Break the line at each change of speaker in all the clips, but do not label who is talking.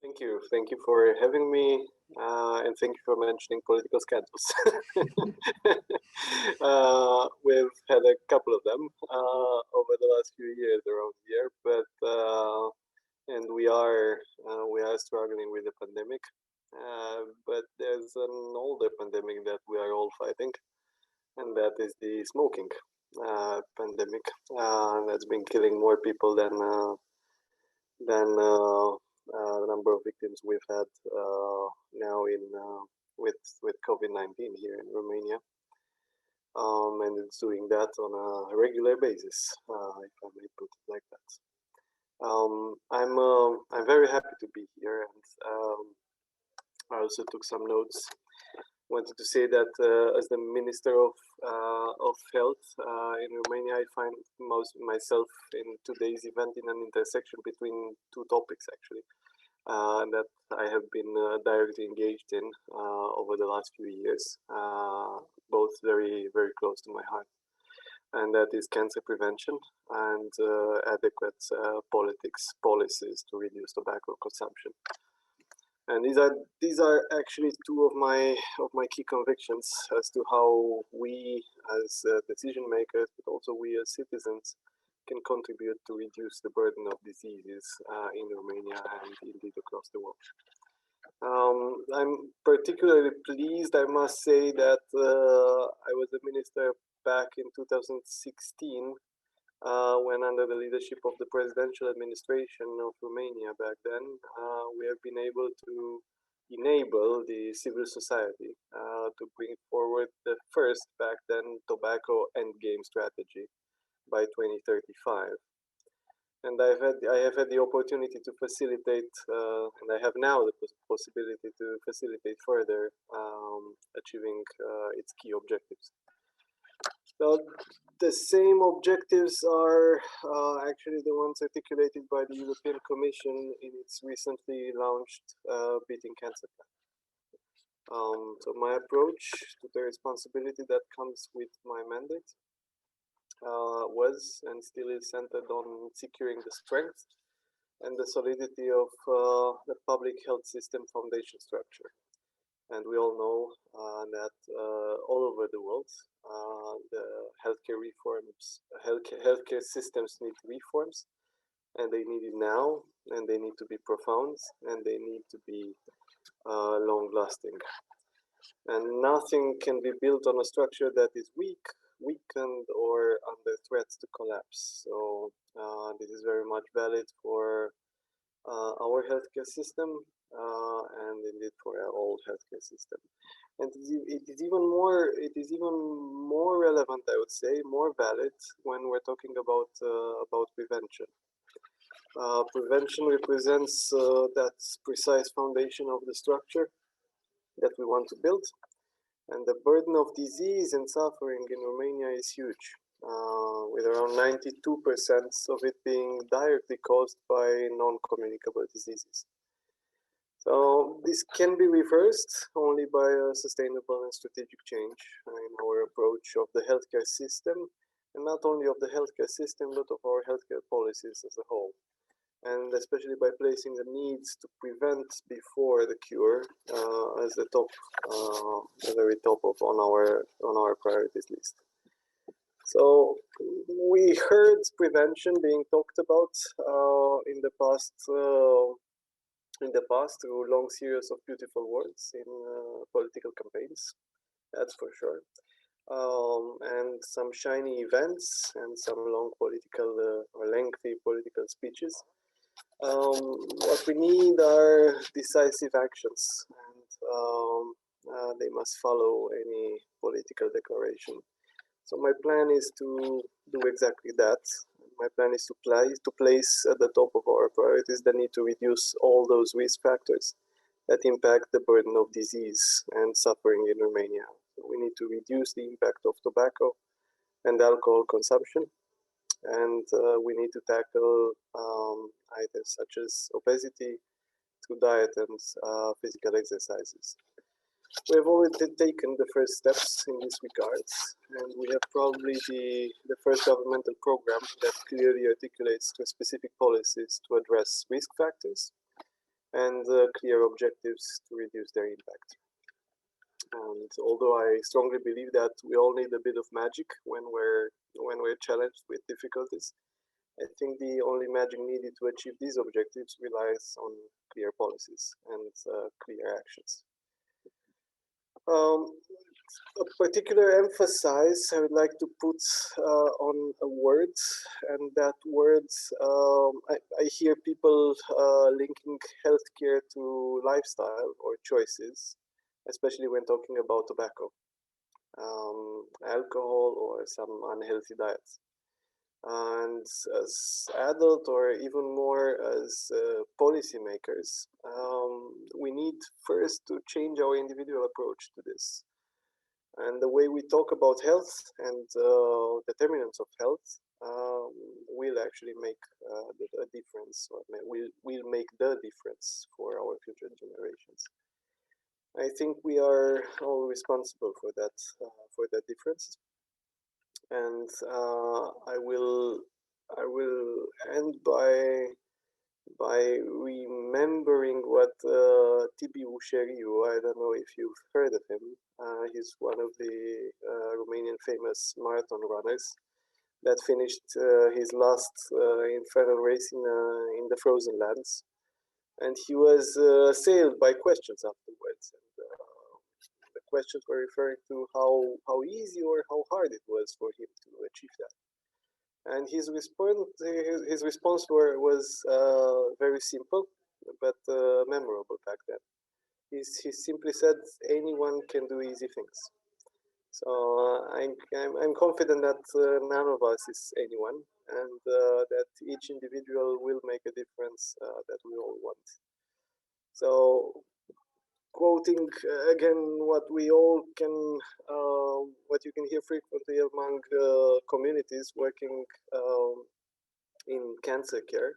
Thank you for having me, and thank you for mentioning political scandals. We've had a couple of them over the last few years around here, but and we are struggling with the pandemic. But there's an older pandemic that we are all fighting, and that is the smoking pandemic. That's been killing more people than the number of victims we've had now with COVID-19 here in Romania, and it's doing that on a regular basis, if I may put it like that. I'm very happy to be here, and I also took some notes. Wanted to say that as the Minister of Health in Romania, I find myself in today's event in an intersection between two topics actually, that I have been directly engaged in over the last few years, both very close to my heart, and that is cancer prevention and adequate policies to reduce tobacco consumption. And these are actually two of my key convictions as to how we as decision makers, but also we as citizens, can contribute to reduce the burden of diseases in Romania and indeed across the world. I'm particularly pleased, I must say, that I was a minister back in 2016 when, under the leadership of the presidential administration of Romania back then, we have been able to enable the civil society to bring forward the first, back then, tobacco endgame strategy by 2035. And I have had the opportunity to facilitate, and I have now the possibility to facilitate further achieving its key objectives. So the same objectives are actually the ones articulated by the European Commission in its recently launched Beating Cancer Plan. So my approach to the responsibility that comes with my mandate was and still is centered on securing the strength and the solidity of the public health system foundation structure. And we all know that all over the world, the healthcare systems need reforms, and they need it now, and they need to be profound, and they need to be long-lasting. And nothing can be built on a structure that is weakened, or under threats to collapse. So this is very much valid for our healthcare system, and indeed for our old healthcare system. And it is even more relevant, I would say, more valid when we're talking about prevention. Prevention represents that precise foundation of the structure that we want to build. And the burden of disease and suffering in Romania is huge, with around 92% of it being directly caused by non-communicable diseases. So this can be reversed only by a sustainable and strategic change in our approach of the healthcare system, and not only of the healthcare system, but of our healthcare policies as a whole. And especially by placing the needs to prevent before the cure as the very top on our priorities list. So we heard prevention being talked about in the past through a long series of beautiful words in political campaigns, that's for sure, and some shiny events and some long political or lengthy political speeches. What we need are decisive actions, and they must follow any political declaration. So my plan is to do exactly that. My plan is to place at the top of our priorities the need to reduce all those risk factors that impact the burden of disease and suffering in Romania. So we need to reduce the impact of tobacco and alcohol consumption, and we need to tackle items such as obesity through diet and physical exercises. We have already taken the first steps in this regard, and we have probably the first governmental program that clearly articulates the specific policies to address risk factors and clear objectives to reduce their impact. And although I strongly believe that we all need a bit of magic when we're challenged with difficulties, I think the only magic needed to achieve these objectives relies on clear policies and clear actions. A particular emphasis I would like to put on a word, and that word, I hear people linking healthcare to lifestyle or choices, especially when talking about tobacco, alcohol, or some unhealthy diets. And as adult or even more as policymakers, we need first to change our individual approach to this. And the way we talk about health and determinants of health will actually make a difference, or will make the difference for our future generations. I think we are all responsible for that difference. And I will end by remembering what Tibi Ușeriu, I don't know if you've heard of him. He's one of the Romanian famous marathon runners that finished his last infernal race in the frozen lands, and he was assailed by questions afterwards. And the questions were referring to how easy or how hard it was for him to achieve that. And his response was very simple, but memorable back then. He simply said, "Anyone can do easy things." So I'm confident that none of us is anyone, and that each individual will make a difference that we all want. So, quoting again what we all can, what you can hear frequently among communities working in cancer care,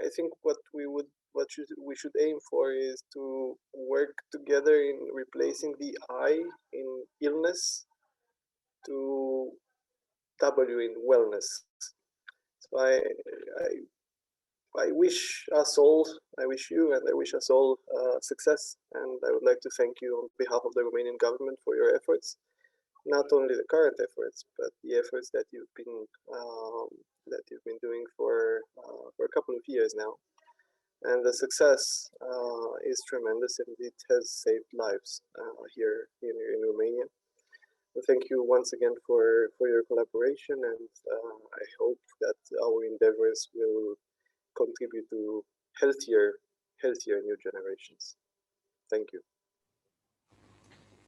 I think what we should aim for is to work together in replacing the I in illness to W in wellness. So I wish us all, I wish you and I wish us all success, and I would like to thank you on behalf of the Romanian government for your efforts, not only the current efforts, but the efforts that you've been doing for a couple of years now. And the success is tremendous, and it has saved lives here in Romania. Thank you once again for your collaboration, and I hope that our endeavors will contribute to healthier new generations. Thank you.